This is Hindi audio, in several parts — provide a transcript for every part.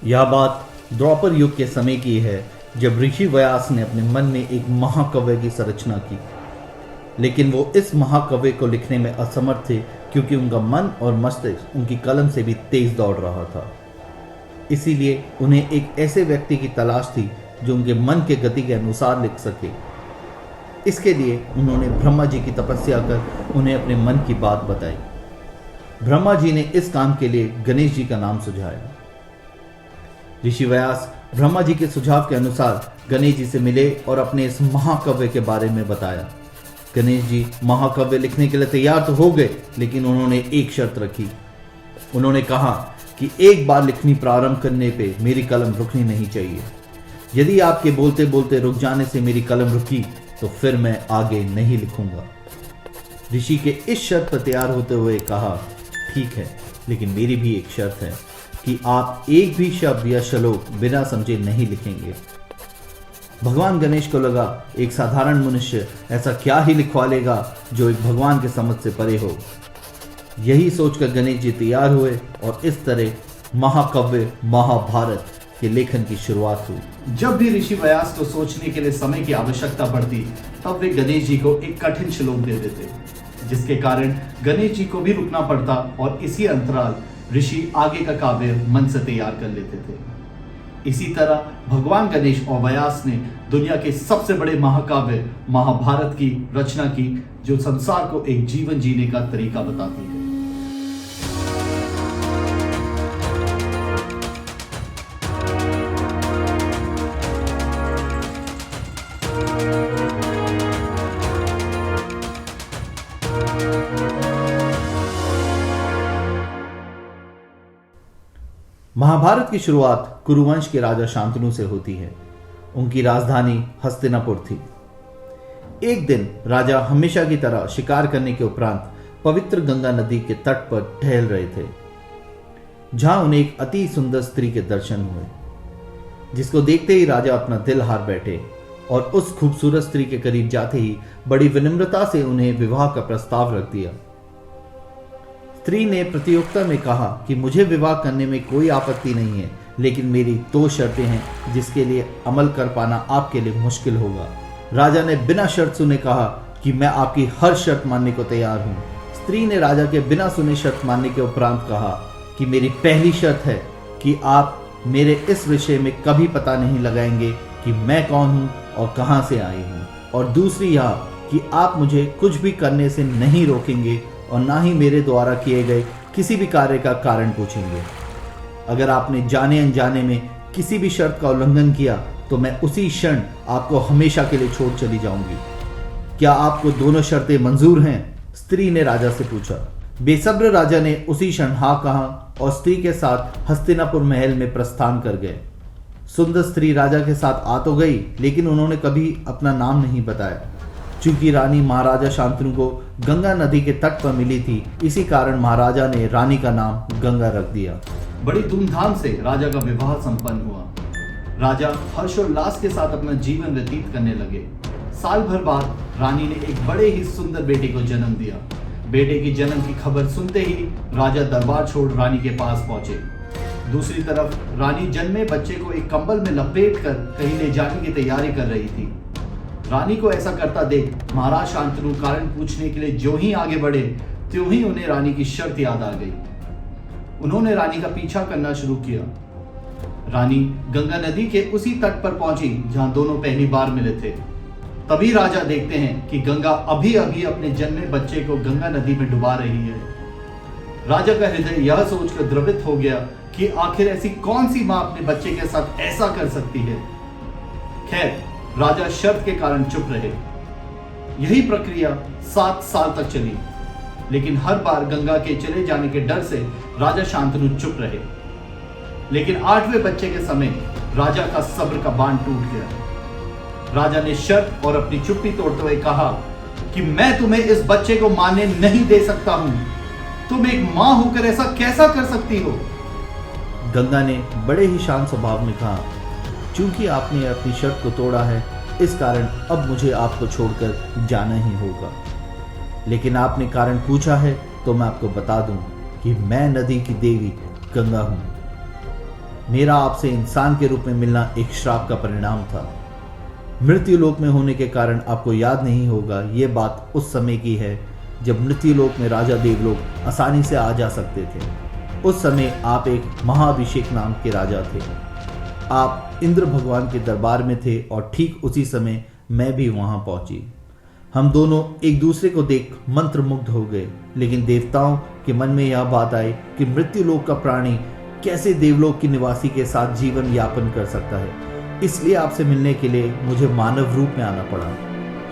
यह बात द्वापर युग के समय की है, जब ऋषि व्यास ने अपने मन में एक महाकाव्य की संरचना की। लेकिन वो इस महाकाव्य को लिखने में असमर्थ थे, क्योंकि उनका मन और मस्तिष्क उनकी कलम से भी तेज दौड़ रहा था। इसीलिए उन्हें एक ऐसे व्यक्ति की तलाश थी जो उनके मन के गति के अनुसार लिख सके। इसके लिए उन्होंने ब्रह्मा जी की तपस्या कर उन्हें अपने मन की बात बताई। ब्रह्मा जी ने इस काम के लिए गणेश जी का नाम सुझाया। ऋषि व्यास ब्रह्मा जी के सुझाव के अनुसार गणेश जी से मिले और अपने इस महाकाव्य के बारे में बताया। गणेश जी महाकाव्य लिखने के लिए तैयार तो हो गए, लेकिन उन्होंने एक शर्त रखी। उन्होंने कहा कि एक बार लिखनी प्रारंभ करने पे मेरी कलम रुकनी नहीं चाहिए। यदि आपके बोलते बोलते रुक जाने से मेरी कलम रुकी तो फिर मैं आगे नहीं लिखूंगा। ऋषि के इस शर्त पर तैयार होते हुए कहा, ठीक है, लेकिन मेरी भी एक शर्त है कि आप एक भी शब्द या श्लोक बिना समझे नहीं लिखेंगे। भगवान गणेश को लगा, एक साधारण मनुष्य ऐसा क्या ही लिखवा लेगा जो एक भगवान के समझ से परे हो। यही सोचकर गणेश जी तैयार हुए और इस तरह महाकाव्य महाभारत के लेखन की शुरुआत हुई। जब भी ऋषि व्यास को सोचने के लिए समय की आवश्यकता पड़ती, तब वे गणेश जी को एक कठिन श्लोक दे देते, जिसके कारण गणेश जी को भी रुकना पड़ता और इसी अंतराल ऋषि आगे का काव्य मन से तैयार कर लेते थे। इसी तरह भगवान गणेश और व्यास ने दुनिया के सबसे बड़े महाकाव्य महाभारत की रचना की, जो संसार को एक जीवन जीने का तरीका बताती है। महाभारत की शुरुआत कुरुवंश के राजा शांतनु से होती है। उनकी राजधानी हस्तिनापुर थी। एक दिन राजा हमेशा की तरह शिकार करने के उपरांत पवित्र गंगा नदी के तट पर टहल रहे थे, जहां उन्हें एक अति सुंदर स्त्री के दर्शन हुए, जिसको देखते ही राजा अपना दिल हार बैठे और उस खूबसूरत स्त्री के करीब जाते ही बड़ी विनम्रता से उन्हें विवाह का प्रस्ताव रख दिया। स्त्री ने प्रतियोगिता में कहा कि मुझे विवाह करने में कोई आपत्ति नहीं है, लेकिन मेरी 2 शर्तें हैं जिसके लिए अमल कर पाना आपके लिए मुश्किल होगा। राजा ने बिना शर्त सुने कहा कि मैं आपकी हर शर्त मानने को तैयार हूं। स्त्री ने राजा के बिना सुने शर्त मानने के उपरांत कहा कि मेरी पहली शर्त है कि आप मेरे इस विषय में कभी पता नहीं लगाएंगे कि मैं कौन हूं और कहां से आई हूं, और दूसरी यह कि आप मुझे कुछ भी करने से नहीं रोकेंगे और ना ही मेरे द्वारा किए गए किसी भी कार्य का कारण पूछेंगे। अगर आपने जाने अनजाने में किसी भी शर्त का उल्लंघन किया तो मैं उसी क्षण आपको हमेशा के लिए छोड़ चली जाऊंगी। क्या आपको दोनों शर्तें मंजूर हैं? स्त्री ने राजा से पूछा। बेसब्र राजा ने उसी क्षण हाँ कहा और स्त्री के साथ हस्तिनापुर महल में प्रस्थान कर गए। सुंदर स्त्री राजा के साथ आ तो गई, लेकिन उन्होंने कभी अपना नाम नहीं बताया। चूंकि रानी महाराजा शांतनु को गंगा नदी के तट पर मिली थी, इसी कारण महाराजा ने रानी का नाम गंगा रख दिया। बड़ी धूमधाम से राजा का विवाह संपन्न हुआ। राजा हर्षोल्लास के साथ अपना जीवन व्यतीत करने लगे। साल भर बाद रानी ने एक बड़े ही सुंदर बेटे को जन्म दिया। बेटे की जन्म की खबर सुनते ही राजा दरबार छोड़ रानी के पास पहुंचे। दूसरी तरफ रानी जन्मे बच्चे को एक कंबल में लपेटकर कहीं ले जाने की तैयारी कर रही थी। रानी को ऐसा करता देख महाराज शांतनु कारण पूछने के लिए जो ही आगे बढ़े, त्यों ही उन्हें रानी की शर्त याद आ गई। उन्होंने रानी का पीछा करना शुरू किया। रानी गंगा नदी के उसी तट पर पहुंची जहां दोनों पहली बार मिले थे। तभी राजा देखते हैं कि गंगा अभी अभी अपने जन्मे बच्चे को गंगा नदी में डुबा रही है। राजा का हृदय यह सोचकर द्रवित हो गया कि आखिर ऐसी कौन सी मां अपने बच्चे के साथ ऐसा कर सकती है। खैर, राजा शर्त के कारण चुप रहे। यही प्रक्रिया 7 साल तक चली, लेकिन हर बार गंगा के चले जाने के डर से राजा शांतनु चुप रहे। लेकिन 8वें बच्चे के समय राजा का सब्र का बांध टूट गया। राजा ने शर्त और अपनी चुप्पी तोड़ते हुए कहा कि मैं तुम्हें इस बच्चे को मारने नहीं दे सकता हूं। तुम एक मां होकर ऐसा कैसा कर सकती हो? गंगा ने बड़े ही शांत स्वभाव में कहा, चूंकि आपने अपनी शर्त को तोड़ा है, इस कारण अब मुझे आपको छोड़कर जाना ही होगा। लेकिन आपने कारण पूछा है तो मैं आपको बता दूं कि मैं नदी की देवी गंगा हूं। मेरा आपसे इंसान के रूप में मिलना एक श्राप का परिणाम था। मृत्यु लोक में होने के कारण आपको याद नहीं होगा, ये बात उस समय की है जब मृत्यु लोक में राजा देवलोक आसानी से आ जा सकते थे। उस समय आप एक महाअभिषेक नाम के राजा थे। आप इंद्र भगवान के दरबार में थे और ठीक उसी समय मैं भी वहां पहुंची। हम दोनों एक दूसरे को देख मंत्रमुग्ध हो गए, लेकिन देवताओं के मन में यह बात आई कि मृत्यु लोक का प्राणी कैसे देवलोक के निवासी के साथ जीवन यापन कर सकता है। इसलिए आपसे मिलने के लिए मुझे मानव रूप में आना पड़ा।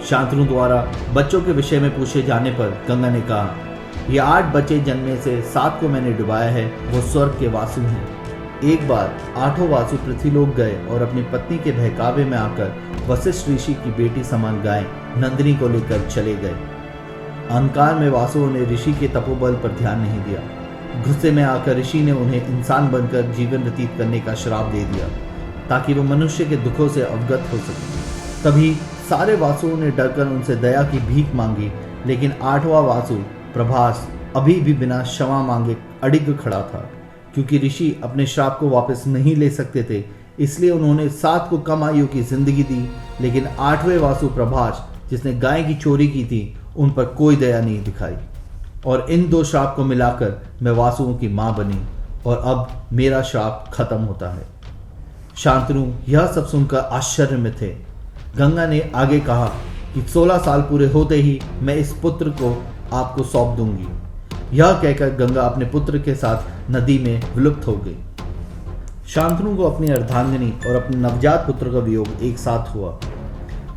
शांतनु द्वारा बच्चों के विषय में पूछे जाने पर गंगा ने कहा, ये 8 बच्चे जन्मे से 7 को मैंने डुबाया है, वो स्वर्ग के वासु हैं। एक बार 8 वासु पृथ्वीलोक गए और अपनी पत्नी के बहकावे में आकर वशिष्ठ ऋषि की बेटी समान गाय नंदिनी को लेकर चले गए। अहंकार में वासुओं ने ऋषि के तपोबल पर ध्यान नहीं दिया। गुस्से में आकर ऋषि ने उन्हें इंसान बनकर जीवन व्यतीत करने का श्राप दे दिया ताकि वो मनुष्य के दुखों से अवगत हो सके। तभी सारे वासुओं ने डरकर उनसे दया की भीख मांगी, लेकिन 8वां वासु प्रभास अभी भी बिना क्षमा मांगे अडिग खड़ा था। क्योंकि ऋषि अपने श्राप को वापस नहीं ले सकते थे, इसलिए उन्होंने 7 को कम आयु की जिंदगी दी, लेकिन 8वें वासु प्रभास जिसने गाय की चोरी की थी उन पर कोई दया नहीं दिखाई। और इन 2 श्राप को मिलाकर मैं वासुओं की मां बनी और अब मेरा श्राप खत्म होता है। शांतनु यह सब सुनकर आश्चर्य में थे। गंगा ने आगे कहा कि 16 साल पूरे होते ही मैं इस पुत्र को आपको सौंप दूंगी। यह कहकर गंगा अपने पुत्र के साथ नदी में विलुप्त हो गई। शांतनु को अपनी अर्धांगिनी और अपने नवजात पुत्र का वियोग एक साथ हुआ।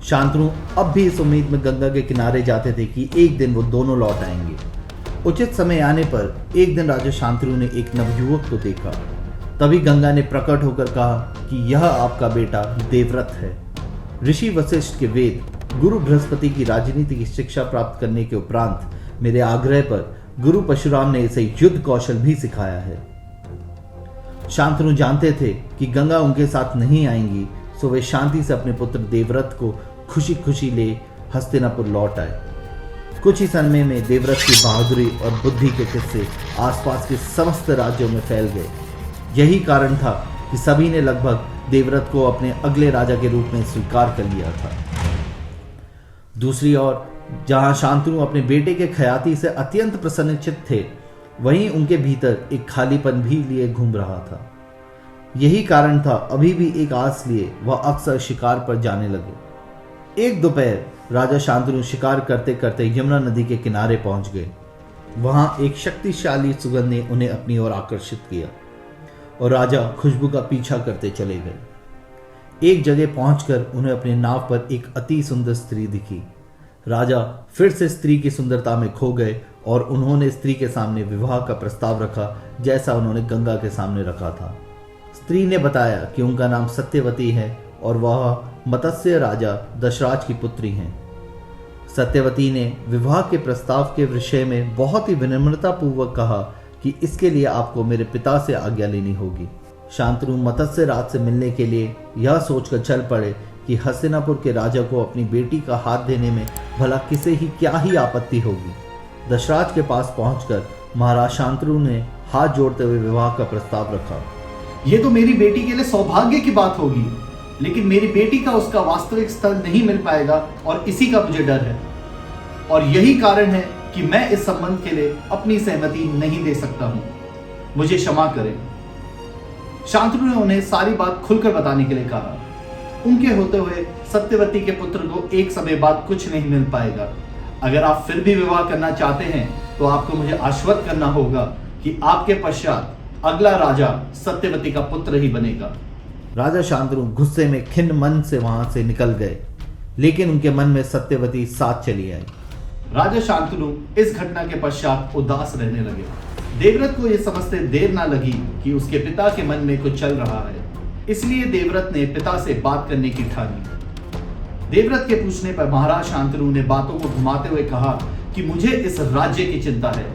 शांतनु अब भी इस उम्मीद में गंगा के किनारे जाते थे कि एक दिन वो दोनों लौट आएंगे। उचित समय आने पर एक दिन राजा शांतनु ने एक नवयुवक को देखा। तभी गंगा ने प्रकट होकर कहा कि यह आपका बेटा देवव्रत है। ऋषि वशिष्ठ के वेद, गुरु बृहस्पति की राजनीति की शिक्षा प्राप्त करने के उपरांत मेरे आग्रह पर गुरु परशुराम ने इसे युद्ध कौशल भी सिखाया है। शांतनु जानते थे कि गंगा उनके साथ नहीं आएंगी, सो वे शांति से अपने पुत्र देवव्रत को खुशी खुशी ले हस्तिनापुर लौट आए। कुछ ही समय में देवव्रत की बहादुरी और बुद्धि के किस्से आसपास के समस्त राज्यों में फैल गए। यही कारण था कि सभी ने लगभग देवव्रत को अपने अगले राजा के रूप में स्वीकार कर लिया था। दूसरी ओर जहां शांतनु अपने बेटे के ख्याति से अत्यंत प्रसन्नचित्त थे, वहीं उनके भीतर एक खालीपन भी लिए घूम रहा था। यही कारण था अभी भी एक आस लिए वह अक्सर शिकार पर जाने लगे। एक दोपहर राजा शांतनु शिकार करते करते यमुना नदी के किनारे पहुंच गए। वहां एक शक्तिशाली सुगंध ने उन्हें अपनी ओर आकर्षित किया और राजा खुशबू का पीछा करते चले गए। एक जगह पहुंचकर उन्हें अपने नाव पर एक अति सुंदर स्त्री दिखी। राजा फिर से स्त्री की सुंदरता में खो गए और उन्होंने स्त्री के सामने विवाह का प्रस्ताव रखा, जैसा उन्होंने गंगा के सामने रखा था। स्त्री ने बताया कि उनका नाम सत्यवती है और वह मत्स्य राजा दशराज की पुत्री हैं। सत्यवती ने विवाह के प्रस्ताव के विषय में बहुत ही विनम्रता पूर्वक कहा कि इसके लिए आपको मेरे पिता से आज्ञा लेनी होगी। शांतनु मत्स्य राज से मिलने के लिए यह सोचकर चल पड़े कि हस्तिनापुर के राजा को अपनी बेटी का हाथ देने में भला किसे ही क्या ही आपत्ति होगी। दशराज के पास पहुंचकर महाराज शांतनु ने हाथ जोड़ते हुए विवाह का प्रस्ताव रखा। ये तो मेरी बेटी के लिए सौभाग्य की बात होगी, लेकिन मेरी बेटी का उसका वास्तविक स्थल नहीं मिल पाएगा और इसी का मुझे डर है। और यही कारण है कि मैं इस संबंध के लिए अपनी सहमति नहीं दे सकता हूं। मुझे क्षमा करें। शांतनु ने उन्हें सारी बात खुलकर बताने के लिए कहा। उनके होते हुए सत्यवती के पुत्र को एक समय बाद कुछ नहीं मिल पाएगा। अगर आप फिर भी विवाह करना चाहते हैं तो आपको मुझे आश्वस्त करना होगा कि आपके पश्चात अगला राजा सत्यवती का पुत्र ही बनेगा। राजा शांतनु गुस्से में खिन्न मन से वहां से निकल गए, लेकिन उनके मन में सत्यवती साथ चली आई। राजा शांतनु इस घटना के पश्चात उदास रहने लगे। देवव्रत को यह समझते देर ना लगी कि उसके पिता के मन में कुछ चल रहा है, इसलिए देवव्रत ने पिता से बात करने की ठानी। देवव्रत के पूछने पर महाराज शांतनु ने बातों को घुमाते हुए कहा कि मुझे इस राज्य की चिंता है।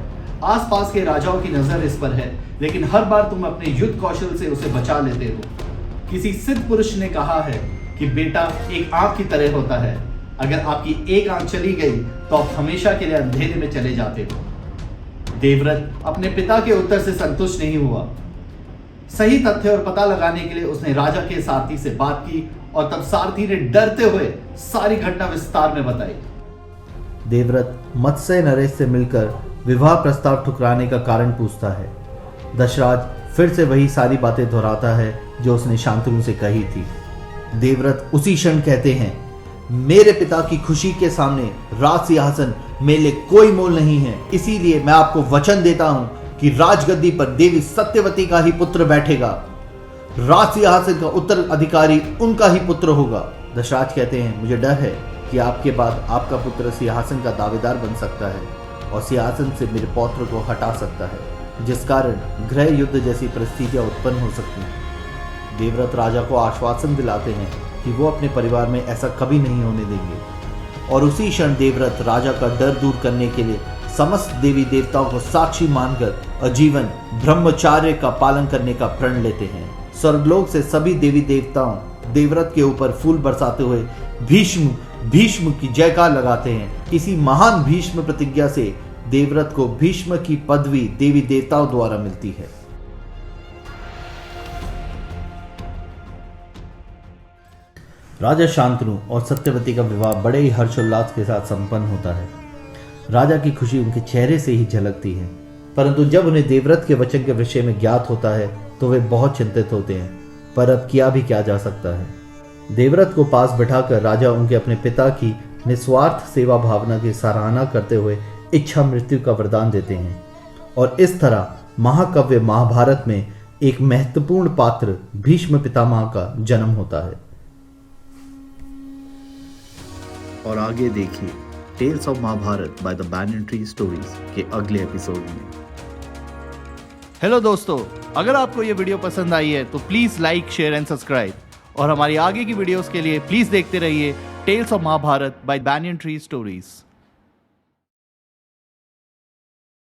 आसपास के राजाओं की नजर इस पर है, लेकिन हर बार तुम अपने युद्ध कौशल से उसे बचा लेते हो। किसी सिद्ध पुरुष ने कहा है कि बेटा एक आंख की तरह होता है, अगर आपकी एक आंख चली गई तो आप हमेशा के लिए अंधेरे में चले जाते हो। देवव्रत अपने पिता के उत्तर से संतुष्ट नहीं हुआ। सही तथ्य और पता लगाने के लिए उसने राजा के सारथी से बात की और तब सारथी ने डरते हुए सारी घटना विस्तार में बताई। देवव्रत मत्स्य नरेश से मिलकर विवाह प्रस्ताव ठुकराने का कारण पूछता है। दशराज फिर से वही सारी बातें दोहराता है जो उसने शांतनु से कही थी। देवव्रत उसी क्षण कहते हैं, मेरे पिता की खुशी के सामने राज सिंहासन मेरे लिए कोई मोल नहीं है, इसीलिए मैं आपको वचन देता हूं कि राजगद्दी पर देवी सत्यवती का ही पुत्र बैठेगा। राज सिंहासन का उत्तराधिकारी उनका ही पुत्र होगा। दशराज कहते हैं, मुझे डर है कि आपके बाद आपका पुत्र सिंहासन का दावेदार बन सकता है और सिंहासन से मेरे पौत्र को हटा सकता है, जिस कारण गृह युद्ध जैसी परिस्थितियां उत्पन्न हो सकती हैं। देवव्रत राजा को आश्वासन दिलाते हैं कि वो अपने परिवार में ऐसा कभी नहीं होने देंगे और उसी क्षण देवव्रत राजा का डर दूर करने के लिए समस्त देवी देवताओं को साक्षी मानकर आजीवन ब्रह्मचार्य का पालन करने का प्रण लेते हैं। स्वर्गलोक से सभी देवी देवताओं देवव्रत के ऊपर फूल बरसाते हुए भीष्म भीष्म की जयकार लगाते हैं। इसी महान भीष्म प्रतिज्ञा से देवव्रत को भीष्म की पदवी देवी देवताओं द्वारा मिलती है। राजा शांतनु और सत्यवती का विवाह बड़े ही हर्षोल्लास के साथ संपन्न होता है। राजा की खुशी उनके चेहरे से ही झलकती है, परंतु जब उन्हें देवव्रत के वचन के विषय में ज्ञात होता है तो वे बहुत चिंतित होते हैं। पर अब किया भी क्या जा सकता है। देवव्रत को पास बिठाकर राजा उनके अपने पिता की निस्वार्थ सेवा भावना की सराहना करते हुए इच्छा मृत्यु का वरदान देते हैं और इस तरह महाकाव्य महाभारत में एक महत्वपूर्ण पात्र भीष्म पितामह का जन्म होता है। और आगे देखिए tales of Mahabharata by the banyan tree stories के अगले एपिसोड में। हेलो दोस्तों, अगर आपको ये वीडियो पसंद आई है तो please like, share and subscribe और हमारी आगे की वीडियोस के लिए प्लीज़ देखते रहिए tales of Mahabharata by banyan tree stories.